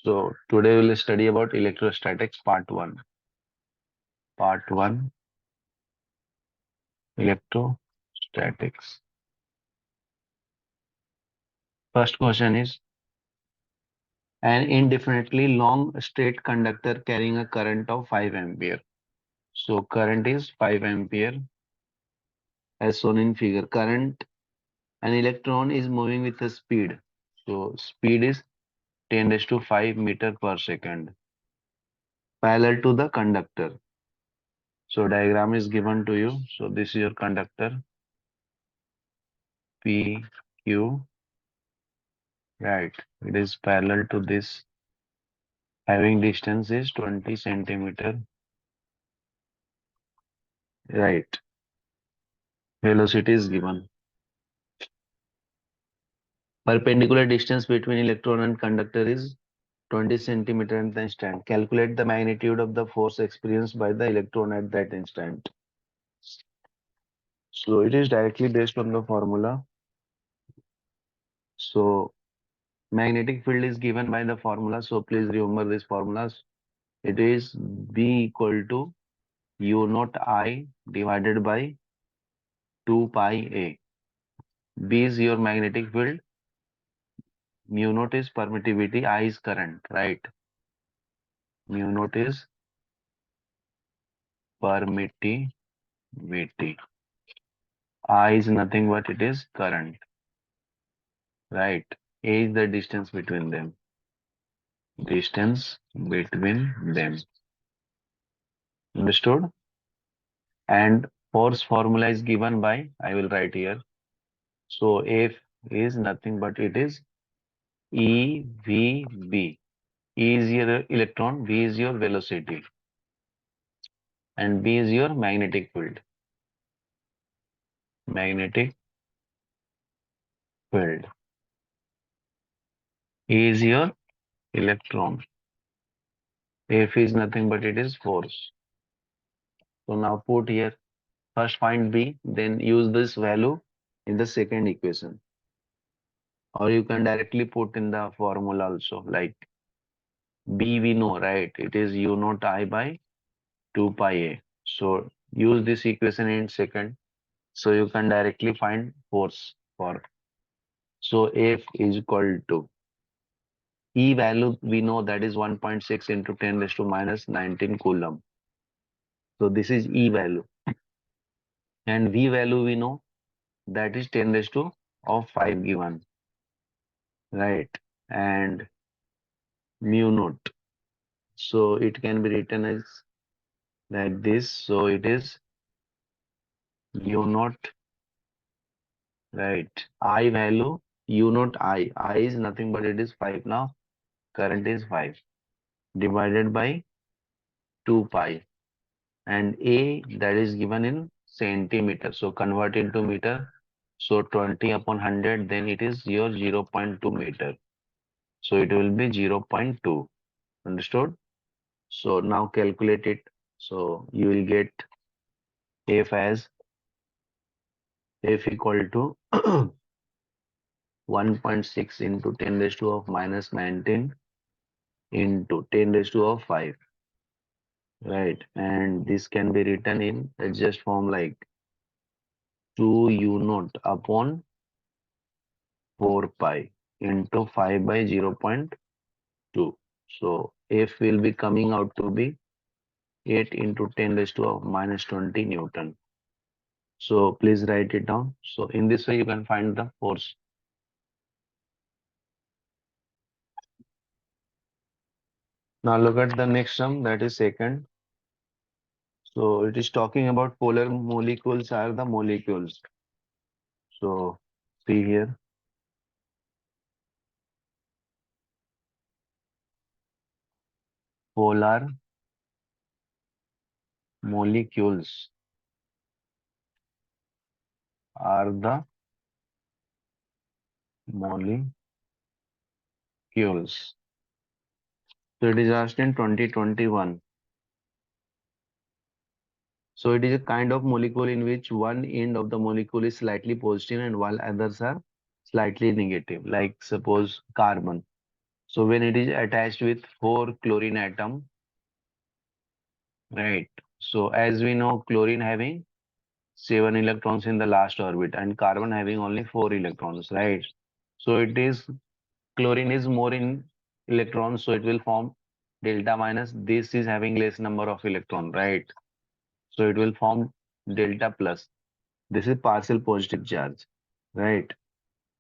So today we'll study about electrostatics part 1. Part 1, electrostatics. First question is, an indefinitely long straight conductor carrying a current of 5 ampere. So current is 5 ampere as shown in figure. Current, an electron is moving with a speed. So speed is 10 raised to 5 meter per second parallel to the conductor. So diagram is given to you. So this is your conductor PQ, right? It is parallel to this, having distance is 20 centimeter, right? Velocity is given. Perpendicular distance between electron and conductor is 20 centimeter at the instant. Calculate the magnitude of the force experienced by the electron at that instant. So it is directly based on the formula. So magnetic field is given by the formula. So please remember these formulas. It is B equal to U naught I divided by 2 pi A. B is your magnetic field, mu naught is permittivity, I is current, right? Mu naught is permittivity. I is nothing but it is current, right? A is the distance between them. Distance between them. Understood? And force formula is given by, I will write here. So F is nothing but it is EVB. E is your electron, V is your velocity, and B is your magnetic field. Magnetic field. E is your electron. F is nothing but it is force. So now put here, first find B, then use this value in the second equation. Or you can directly put in the formula also, like B we know, right? It is U naught I by 2 pi A. So use this equation in second. So you can directly find force for. So F is equal to E value we know, that is 1.6 into 10 raised to minus 19 coulomb. So this is E value. And V value we know, that is 10 raised to of 5 given, right? And mu naught. So it can be written as like this. So it is U naught, right? I value, U naught I is nothing but it is 5 now. Current is 5 divided by 2 pi. And A, that is given in centimeter. So convert into meter. So 20 upon 100, then it is your 0.2 meter. So it will be 0.2. Understood? So now calculate it. So you will get F as F equal to 1.6 into 10 raised to of minus 19 into 10 raised to of 5. Right. And this can be written in adjust form like 2 U naught upon 4 pi into 5 by 0.2. So F will be coming out to be 8 into 10 raised to of minus 20 Newton. So please write it down. So in this way you can find the force. Now look at the next sum, that is second. So it is talking about polar molecules are the molecules. So see here. Polar molecules are the molecules. So it is asked in 2021. So it is a kind of molecule in which one end of the molecule is slightly positive and while others are slightly negative, like suppose carbon. So when it is attached with 4 chlorine atom, right? So as we know, chlorine having 7 electrons in the last orbit and carbon having only 4 electrons, right? So it is chlorine is more in electrons, so it will form delta minus. This is having less number of electron, right? So it will form delta plus. This is partial positive charge, right?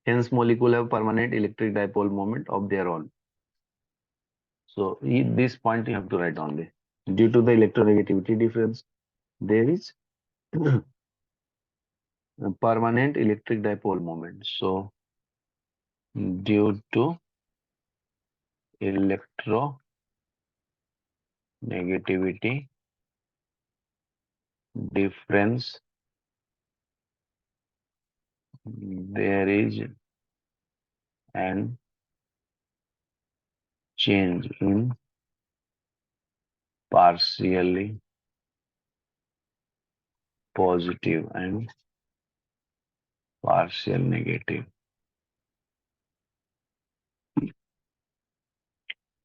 Hence molecule have permanent electric dipole moment of their own. So this point you have to write only. Due to the electronegativity difference, there is a permanent electric dipole moment. So due to electronegativity difference, there is an change in partially positive and partial negative.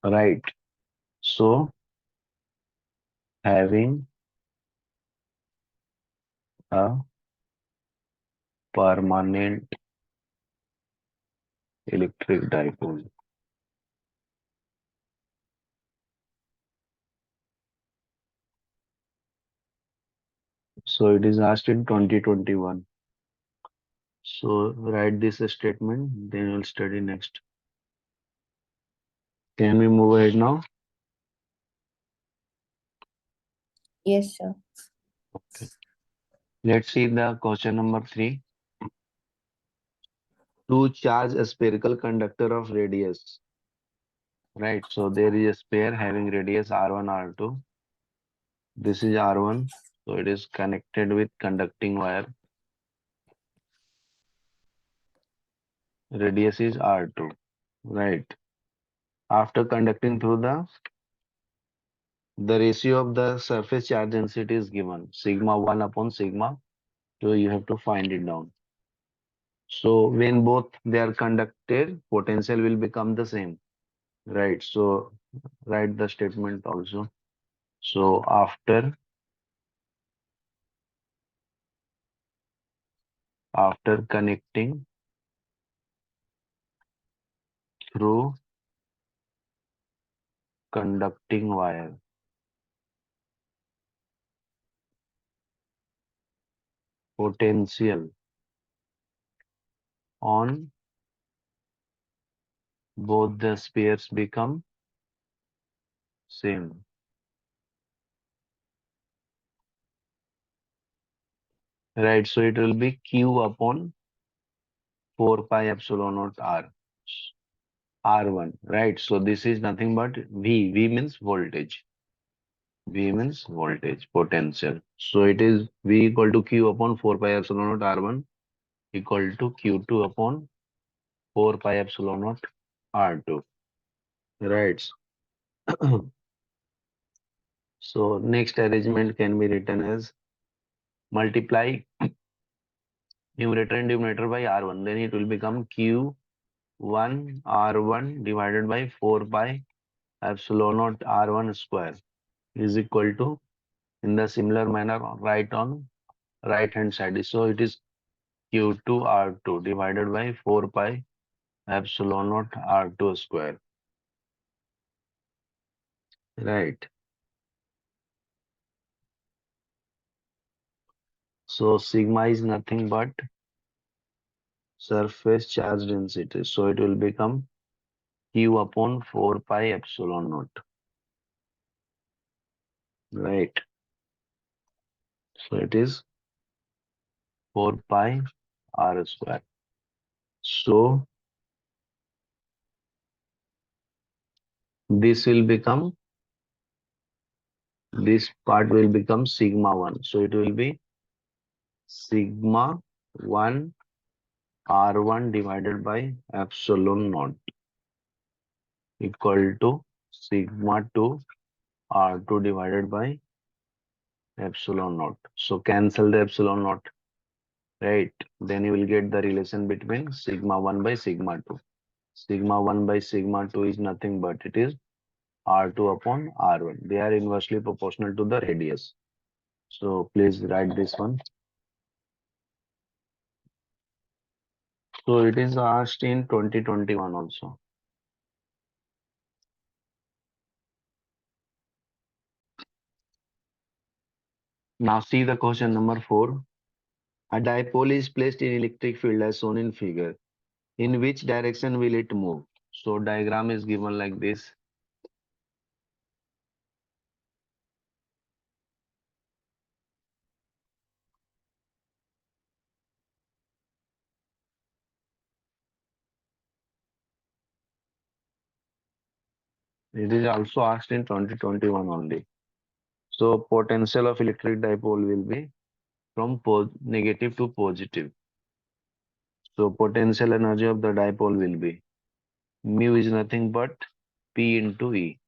Right. So having a permanent electric dipole. So it is asked in 2021. So write this statement, then we'll study next. Can we move ahead now? Yes, sir. Okay. Let's see the question number 3. To charge a spherical conductor of radius. Right. So there is a sphere having radius R1, R2. This is R1. So it is connected with conducting wire. Radius is R2. Right. After conducting through the ratio of the surface charge density is given. Sigma 1 upon sigma 2. You have to find it down. So when both they are conducted, potential will become the same. Right. So write the statement also. So after connecting through conducting wire, potential on both the spheres become same. Right. So it will be Q upon 4 pi epsilon naught R. R1. Right. So this is nothing but V. V means voltage. V means voltage, potential. So it is V equal to Q upon 4 pi epsilon naught R1 equal to Q2 upon 4 pi epsilon naught R2. Right. So next arrangement can be written as multiply numerator and denominator by R1. Then it will become Q1 R1 divided by 4 pi epsilon naught R1 square is equal to, in the similar manner, write on right hand side. So it is Q2 R2 divided by 4 pi epsilon naught R2 square. Right. So sigma is nothing but surface charge density. So it will become Q upon 4 pi epsilon naught. Right. So it is 4 pi R square. So this will become, this part will become sigma 1. So it will be sigma 1 R1 divided by epsilon naught equal to sigma 2 R2 divided by epsilon naught. So cancel the epsilon naught, right? Then you will get the relation between sigma 1 by sigma 2. Sigma 1 by sigma 2 is nothing but it is R2 upon R1. They are inversely proportional to the radius. So please write this one. So it is asked in 2021 also. Now see the question number 4. A dipole is placed in electric field as shown in figure. In which direction will it move? So diagram is given like this. It is also asked in 2021 only. So potential of electric dipole will be from negative to positive. So potential energy of the dipole will be mu is nothing but P into E.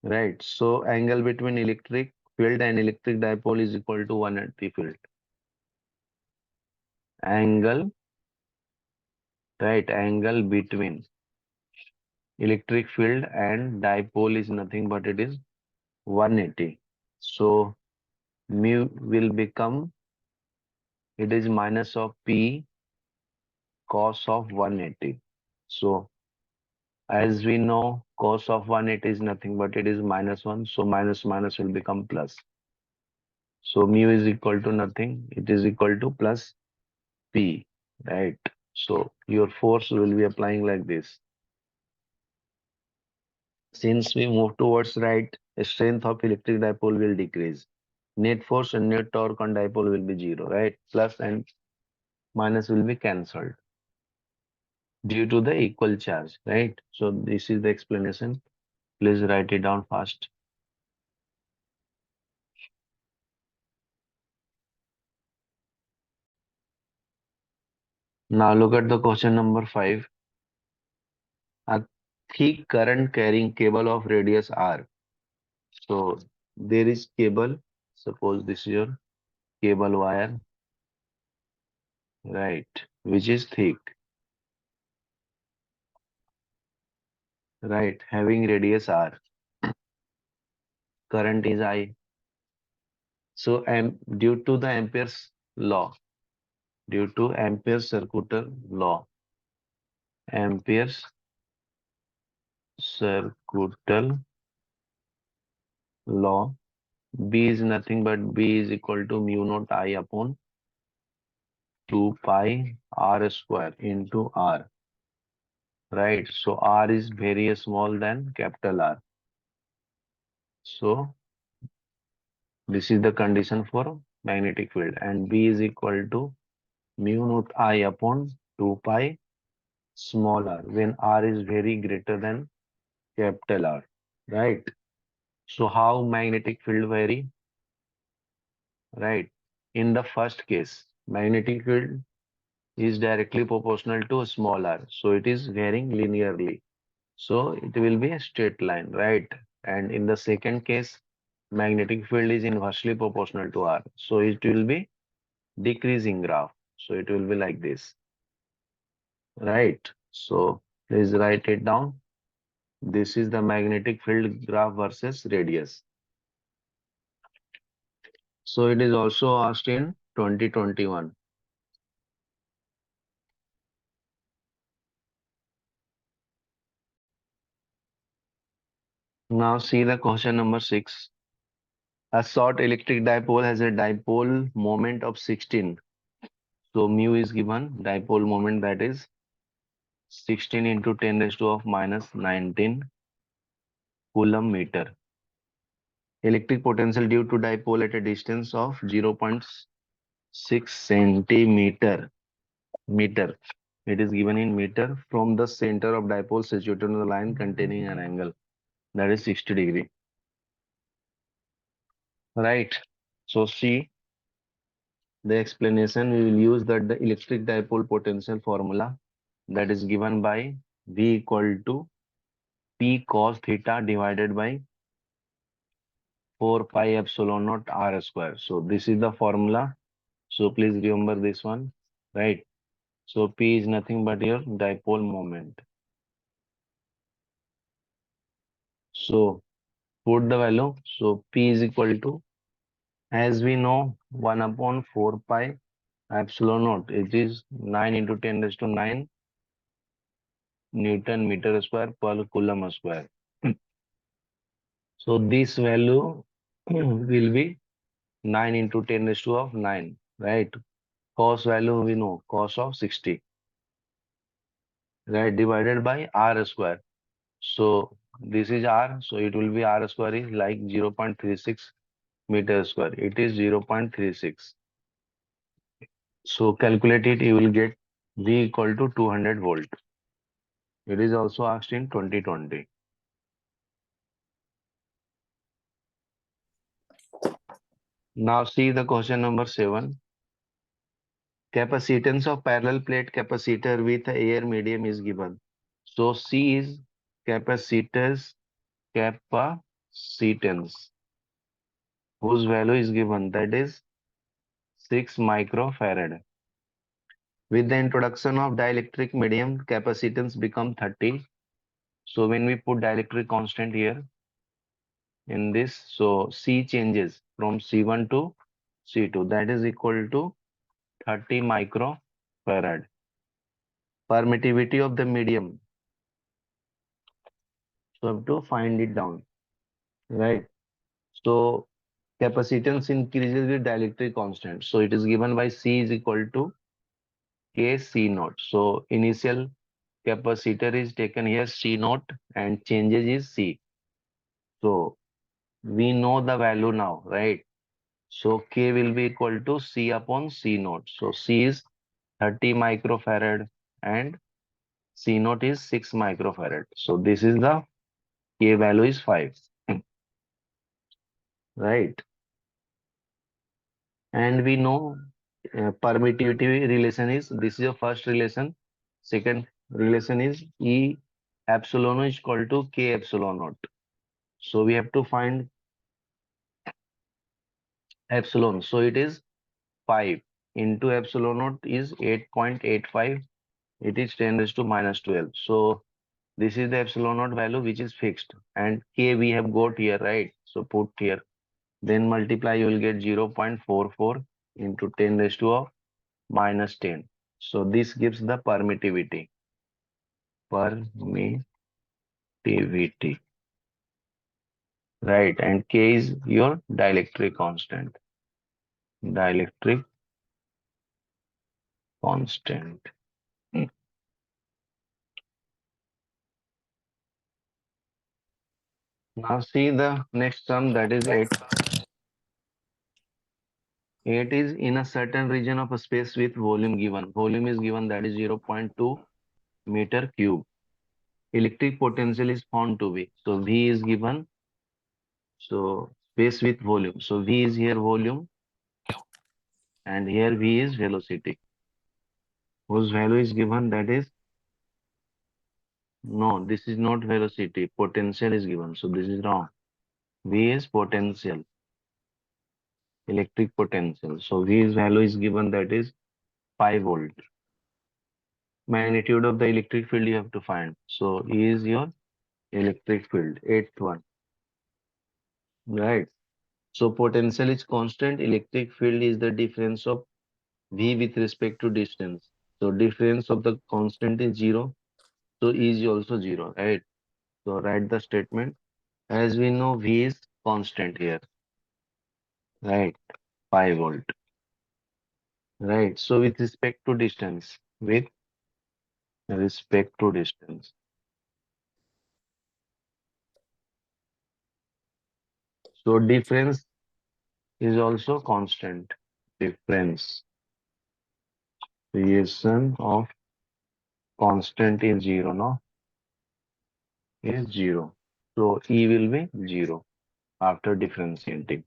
Right. So angle between electric field and electric dipole is equal to 180 field. Angle, right, angle between electric field and dipole is nothing but it is 180. So mu will become, it is minus of P cos of 180. So as we know, cos of 180 is nothing but it is minus 1. So minus minus will become plus. So mu is equal to nothing. It is equal to plus P, right? So your force will be applying like this. Since we move towards right, the strength of electric dipole will decrease. Net force and net torque on dipole will be zero, right? Plus and minus will be cancelled due to the equal charge, right? So this is the explanation. Please write it down fast. Now look at the question number 5. A thick current carrying cable of radius R. So there is cable. Suppose this is your cable wire, right? Which is thick, right? Having radius R. Current is I. So due to the law, due to Ampere's circuital law, Ampere's circuital law, B is nothing but B is equal to mu naught I upon 2 pi R square into R, right? So R is very small than capital R. So this is the condition for magnetic field, and B is equal to mu naught I upon 2 pi small r when R is very greater than capital R, right? So how magnetic field vary, right? In the first case, magnetic field is directly proportional to small r, so it is varying linearly. So it will be a straight line, right? And in the second case, magnetic field is inversely proportional to r, so it will be decreasing graph. So it will be like this, right? So please write it down. This is the magnetic field graph versus radius. So it is also asked in 2021. Now see the question number 6. A short electric dipole has a dipole moment of 16. So mu is given, dipole moment, that is 16 into 10 raised to of minus 19 coulomb meter. Electric potential due to dipole at a distance of 0.6 centimeter. Meter. It is given in meter from the center of dipole situated on the line containing an angle that is 60 degree. Right. So see the explanation. We will use the electric dipole potential formula that is given by V equal to P cos theta divided by 4 pi epsilon naught R square. So this is the formula. So please remember this one, right? So P is nothing but your dipole moment. So put the value. So P is equal to, as we know, 1 upon 4 pi epsilon naught. It is 9 into 10 raised to 9 Newton meter square per coulomb square. So this value will be 9 into 10 raised to of 9, right? Cos value we know, cos of 60, right? Divided by R square. So this is R, so it will be R square is like 0.36 meter square. It is 0.36. So calculate it, you will get V equal to 200 volt. It is also asked in 2020. Now see the question number 7. Capacitance of parallel plate capacitor with air medium is given. So C is capacitors capacitance whose value is given, that is 6 microfarad. With the introduction of dielectric medium, capacitance become 30. So when we put dielectric constant here in this, so C changes from C1 to C2, that is equal to 30 microfarad. Permittivity of the medium, so I have to find it down, right? So capacitance increases with dielectric constant. So it is given by C is equal to K C naught. So initial capacitor is taken here C naught and changes is C. So we know the value now, right? So K will be equal to C upon C naught. So C is 30 microfarad and C naught is 6 microfarad. So this is the K value is 5, right? And we know permittivity relation is, this is your first relation. Second relation is E epsilon is equal to K epsilon naught. So we have to find epsilon. So it is 5 into epsilon naught is 8.85. It is 10 raised to minus 12. So this is the epsilon naught value which is fixed. And K we have got here, right? So put here. Then multiply, you will get 0.44 into 10 raised to of minus 10. So this gives the permittivity. Permittivity. Right. And K is your dielectric constant. Dielectric constant. Now see the next term, that is 8. 8 is in a certain region of a space with volume given. Volume is given, that is 0.2 meter cube. Electric potential is found to be. So V is given. So space with volume. So V is here volume and here V is velocity. Whose value is given, that is, no, this is not velocity. Potential is given. So this is wrong. V is potential. Electric potential. So V's value is given, that is 5 volt. Magnitude of the electric field you have to find. So E is your electric field, eighth one, right? So potential is constant, electric field is the difference of V with respect to distance. So difference of the constant is 0. So E is also 0, right? So write the statement. As we know, V is constant here, right? 5 volt, right? So with respect to distance, with respect to distance. So difference is also constant. Difference creation of constant is 0, no? Is 0. So E will be 0 after differentiating.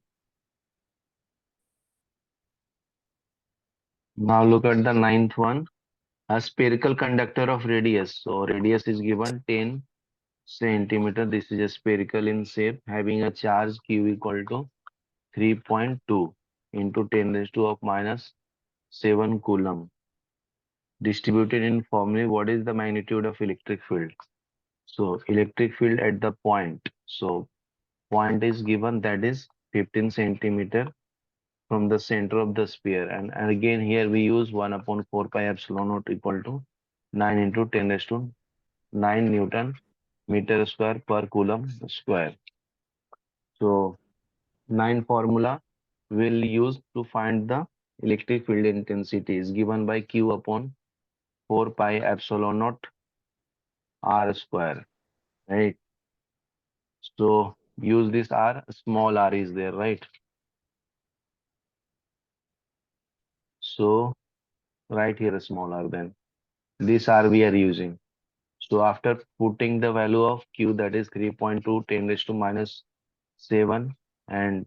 Now look at the ninth one. A spherical conductor of radius. So radius is given 10 centimeter. This is a spherical in shape having a charge Q equal to 3.2 into 10 raised to of minus 7 coulomb. distributed uniformly, what is the magnitude of electric field? So electric field at the point. So point is given, that is 15 centimeter from the center of the sphere. And again here we use 1 upon 4 pi epsilon naught equal to 9 into 10 raised to 9 Newton meter square per coulomb square. So 9 formula will use to find the electric field intensity is given by Q upon 4 pi epsilon naught R square, right? So use this R, small r is there, right? So right here a small r, then this r we are using. So after putting the value of Q, that is 3.2 10 raised to minus 7, and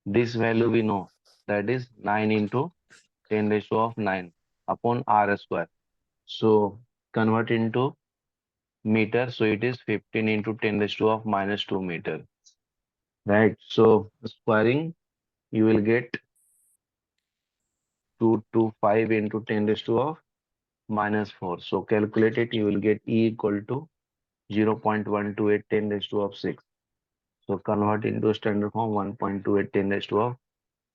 this value we know, that is 9 into 10 raised to of 9 upon R square. So convert into meter, so it is 15 into 10 raised to of minus 2 meter, right? So squaring, you will get 225 into 10 raised to of minus 4. So calculate it, you will get E equal to 0.128 10 raised to of 6. So convert into standard form, 1.28 10 raised to of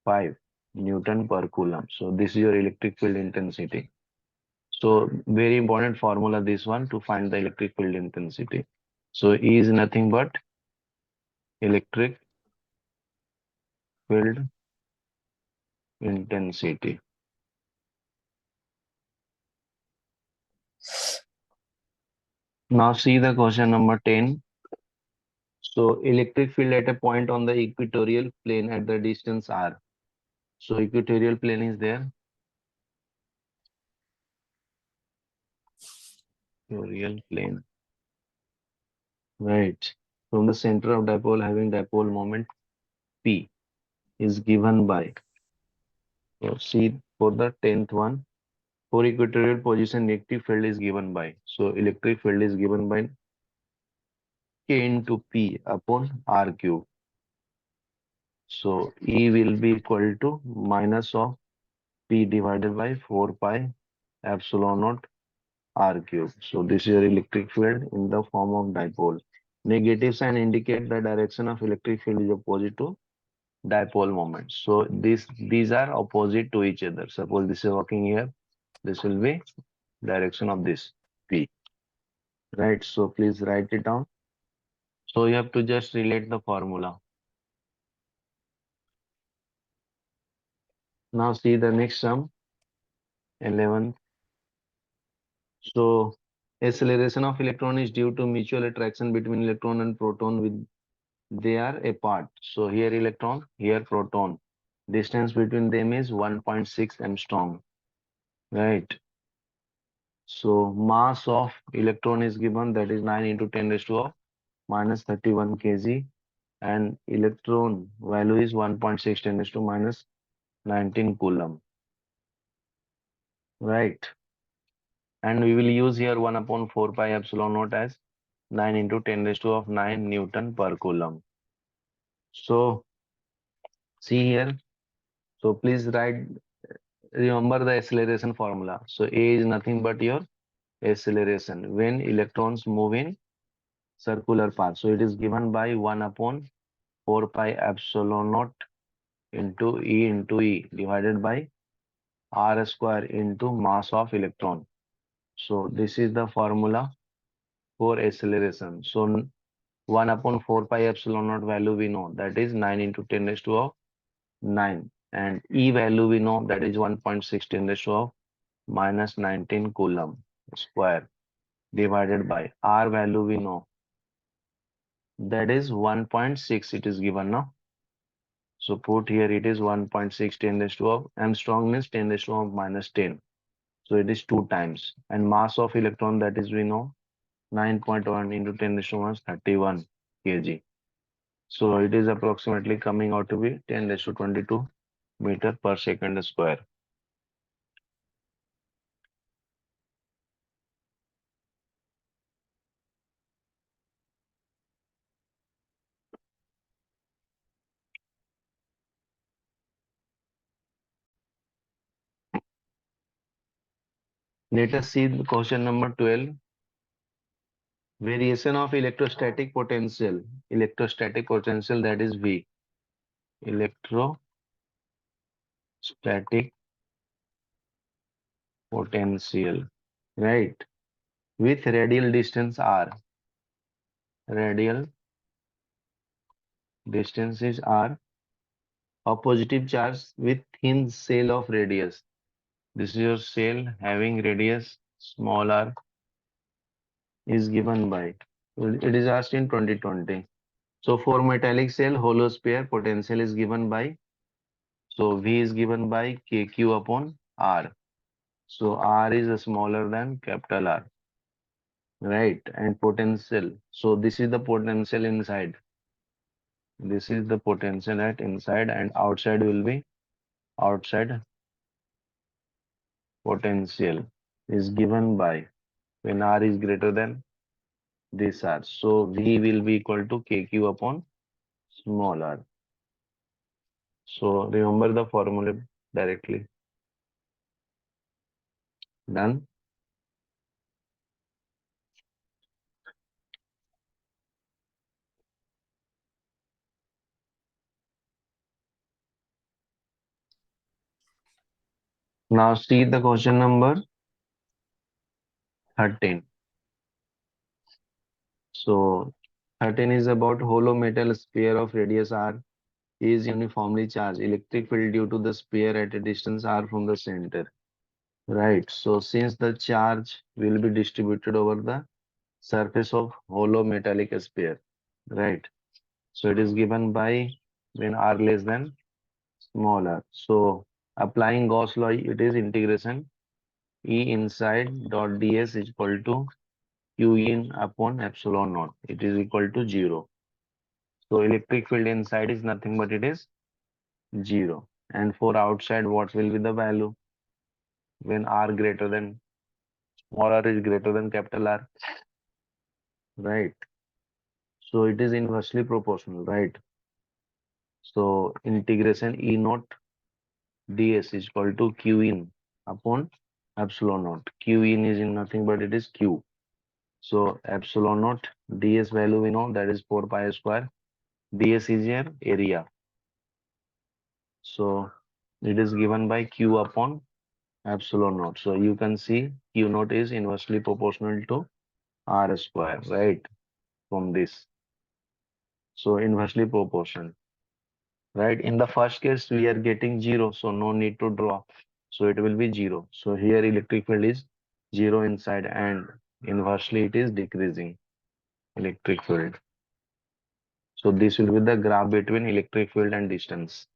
5 Newton per coulomb. So this is your electric field intensity. So very important formula this one to find the electric field intensity. So E is nothing but electric field intensity. Now see the question number 10. So electric field at a point on the equatorial plane at the distance r. So equatorial plane is there. Equatorial plane. Right. From the center of dipole having dipole moment P is given by. So see for the 10th one. For equatorial position, electric field is given by. So electric field is given by K into P upon R cube. So E will be equal to minus of P divided by 4 pi epsilon naught R cube. So this is your electric field in the form of dipole. Negative sign indicate the direction of electric field is opposite to dipole moment. So these are opposite to each other. Suppose this is working here, this will be direction of this P. Right. So please write it down. So you have to just relate the formula. Now see the next sum, 11th. So acceleration of electron is due to mutual attraction between electron and proton with they are apart. So here electron, here proton. Distance between them is 1.6 angstrom. Right. So mass of electron is given, that is 9 into 10 raised to minus 31 kg, and electron value is 1.6 10 raised to minus 19 coulomb. Right. And we will use here 1 upon 4 pi epsilon naught as 9 into 10 raised to of 9 Newton per coulomb. So see here. So please write, remember the acceleration formula. So A is nothing but your acceleration when electrons move in circular path. So it is given by 1 upon 4 pi epsilon naught into E divided by R square into mass of electron. So this is the formula for acceleration. So 1 upon 4 pi epsilon naught value we know, that is 9 into 10 raised to 9, and E value we know, that is 1.6 10 raised to minus 19 coulomb square divided by R value we know, that is 1.6, it is given now. So put here it is 1.6 10 raised to Angstrom means 10 raised to minus 10. So it is 2 times. And mass of electron, that is we know 9.1 into 10 raised to minus 31 kg. So it is approximately coming out to be 10 raised to 22 meter per second square. Let us see the question number 12. Variation of electrostatic potential. Electrostatic potential, that is V. Electrostatic potential, right? With radial distance r. Radial distance is r. A positive charge with thin shell of radius. This is your shell having radius small r is given by. It is asked in 2020. So for metallic shell hollow sphere potential is given by. So V is given by KQ upon R. So R is smaller than capital R, right? And potential. So this is the potential inside. This is the potential at inside, and outside will be outside potential is given by when R is greater than this R. So V will be equal to KQ upon small r. So remember the formula directly. Done. Now see the question number 13. So 13 is about hollow metal sphere of radius r is uniformly charged. Electric field due to the sphere at a distance r from the center. Right. So since the charge will be distributed over the surface of hollow metallic sphere. Right. So it is given by when r less than small r. So applying Gauss law, it is integration E inside dot ds is equal to Q in upon epsilon naught. It is equal to 0. So electric field inside is nothing but it is 0. And for outside, what will be the value when r greater than small r is greater than capital R, right? So it is inversely proportional, right? So integration E naught ds is equal to Q in upon epsilon naught. Q in is in nothing but it is Q. So epsilon naught ds value we know that is 4 pi square. ds is your area. So it is given by Q upon epsilon naught. So you can see Q naught is inversely proportional to R square, right? From this. So inversely proportional, right? In the first case, we are getting 0, so no need to draw. So it will be 0. So here electric field is 0 inside and inversely it is decreasing electric field. So this will be the graph between electric field and distance.